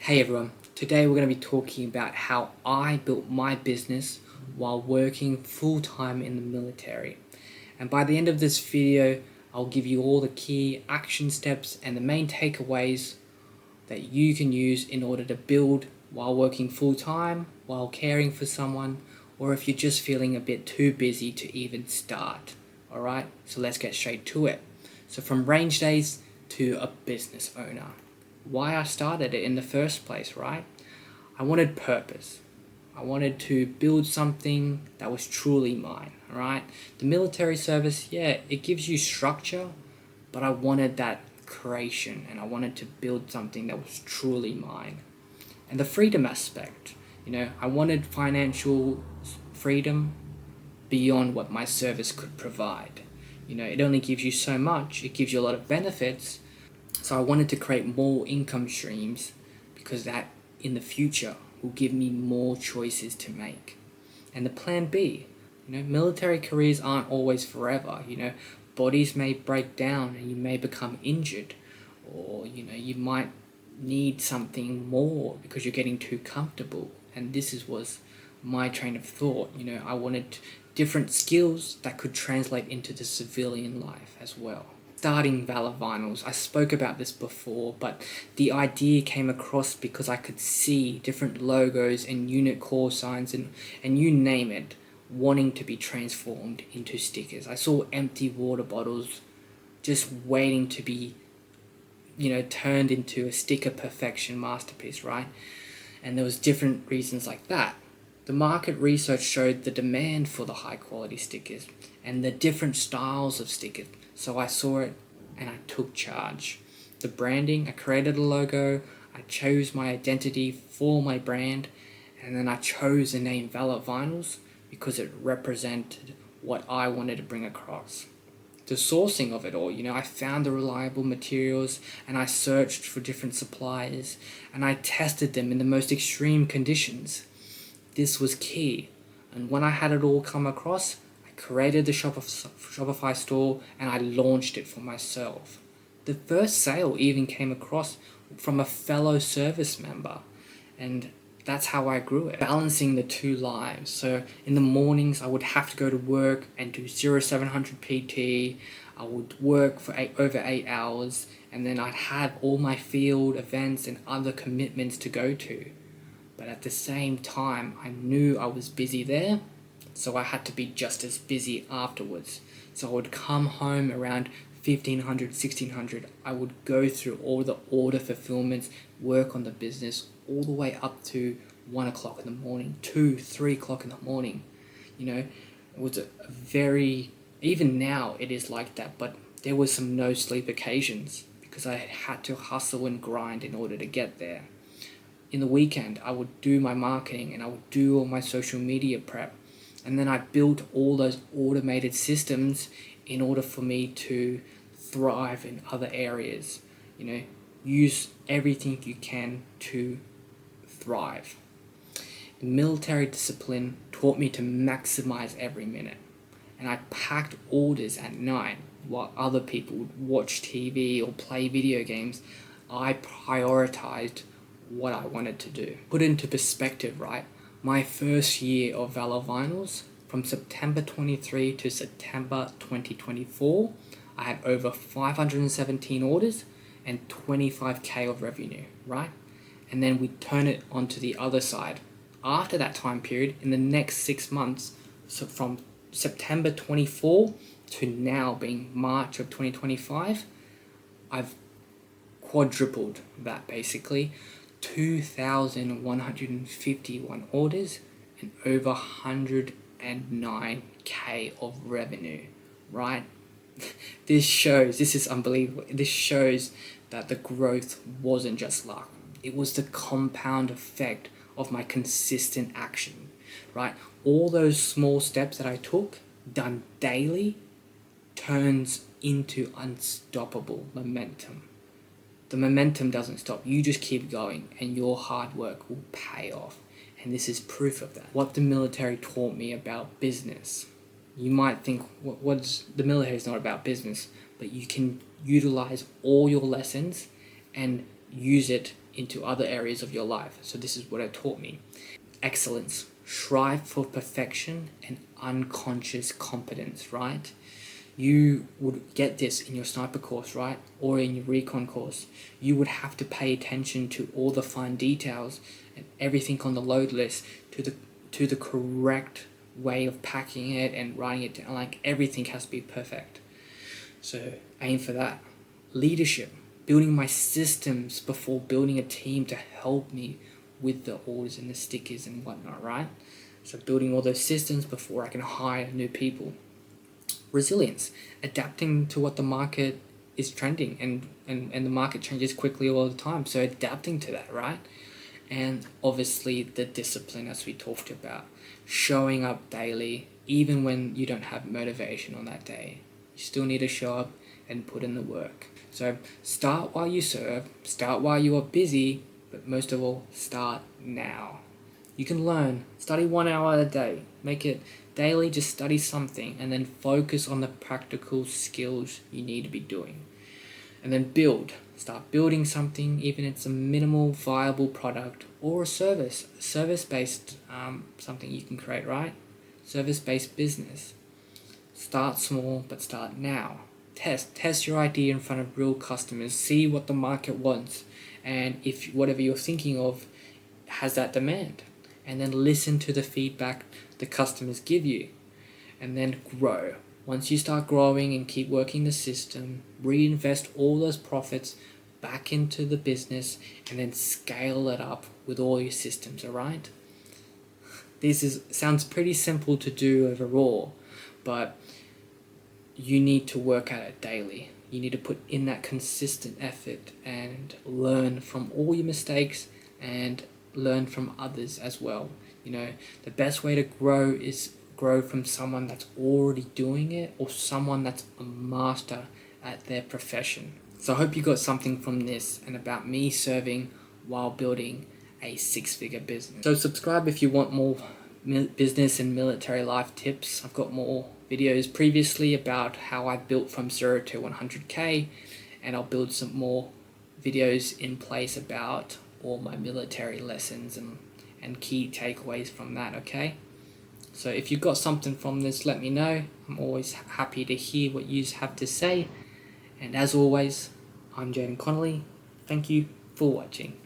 Hey everyone, today we're going to be talking about how I built my business while working full-time in the military. And by the end of this video, I'll give you all the key action steps and the main takeaways that you can use in order to build while working full-time, while caring for someone, or if you're just feeling a bit too busy to even start. Alright, so let's get straight to it. So from range days to a business owner. Why I started it in the first place, right? I wanted purpose. I wanted to build something that was truly mine, right? The military service, yeah, it gives you structure, but I wanted that creation and I wanted to build something that was truly mine. And the freedom aspect, I wanted financial freedom beyond what my service could provide. It only gives you so much, it gives you a lot of benefits. So I wanted to create more income streams because that in the future will give me more choices to make. And the plan B, military careers aren't always forever. Bodies may break down and you may become injured, or you might need something more because you're getting too comfortable. And was my train of thought. I wanted different skills that could translate into the civilian life as well. Starting Valor Vinyls, I spoke about this before, but the idea came across because I could see different logos and unit call signs and you name it, wanting to be transformed into stickers. I saw empty water bottles just waiting to be, turned into a sticker perfection masterpiece, right? And there was different reasons like that. The market research showed the demand for the high quality stickers and the different styles of stickers. So I saw it and I took charge. The branding, I created a logo, I chose my identity for my brand, and then I chose the name Valor Vinyls because it represented what I wanted to bring across. The sourcing of it all, I found the reliable materials and I searched for different suppliers and I tested them in the most extreme conditions. This was key, and when I had it all come across, created the Shopify store and I launched it for myself. The first sale even came across from a fellow service member, and that's how I grew it. Balancing the two lives. So in the mornings I would have to go to work and do 0700 PT. I would work for over 8 hours, and then I'd have all my field events and other commitments to go to. But at the same time, I knew I was busy there, so I had to be just as busy afterwards. So I would come home around 1500, 1600. I would go through all the order fulfillments, work on the business, all the way up to 1 o'clock in the morning, 2, 3 o'clock in the morning. It was a very, even now it is like that, but there was some no sleep occasions because I had to hustle and grind in order to get there. In the weekend, I would do my marketing and I would do all my social media prep. And then I built all those automated systems in order for me to thrive in other areas. Use everything you can to thrive. Military discipline taught me to maximize every minute. And I packed orders at night while other people would watch TV or play video games. I prioritized what I wanted to do. Put into perspective, right? My first year of Valor Vinyls, from September 23 to September 2024, I had over 517 orders and 25k of revenue, right? And then we turn it onto the other side. After that time period, in the next 6 months, so from September 24 to now being March of 2025, I've quadrupled that basically. 2,151 orders and over 109k of revenue, right? This is unbelievable. This shows that the growth wasn't just luck. It was the compound effect of my consistent action, right? All those small steps that I took, done daily, turns into unstoppable momentum. The momentum doesn't stop. You just keep going and your hard work will pay off. And this is proof of that. What the military taught me about business. You might think, the military is not about business, but you can utilize all your lessons and use it into other areas of your life. So this is what it taught me. Excellence, strive for perfection and unconscious competence, right? You would get this in your sniper course, right? Or in your recon course. You would have to pay attention to all the fine details and everything on the load list to the correct way of packing it and writing it down. Like, everything has to be perfect. So aim for that. Leadership, building my systems before building a team to help me with the orders and the stickers and whatnot, right? So building all those systems before I can hire new people. Resilience, adapting to what the market is trending, and the market changes quickly all the time. So adapting to that, right? And obviously the discipline, as we talked about, showing up daily, even when you don't have motivation on that day. You still need to show up and put in the work. So start while you serve, start while you are busy, but most of all, start now. You can learn, study 1 hour a day, make it daily, just study something, and then focus on the practical skills you need to be doing. And then start building something, even if it's a minimal viable product or a service-based something you can create, right? Service-based business. Start small, but start now. Test your idea in front of real customers, see what the market wants, and if whatever you're thinking of has that demand. And then listen to the feedback the customers give you, and then grow. Once you start growing and keep working the system, reinvest all those profits back into the business, and then scale it up with all your systems, alright? Sounds pretty simple to do overall, but you need to work at it daily. You need to put in that consistent effort and learn from all your mistakes and learn from others as well. You know, the best way to grow is grow from someone that's already doing it, or someone that's a master at their profession. So I hope you got something from this and about me serving while building a 6-figure business. So subscribe if you want more business and military life tips. I've got more videos previously about how I built from 0 to 100k, and I'll build some more videos in place about all my military lessons and key takeaways from that, okay? So if you got something from this, let me know. I'm always happy to hear what you have to say. And as always, I'm Jaden Connolly. Thank you for watching.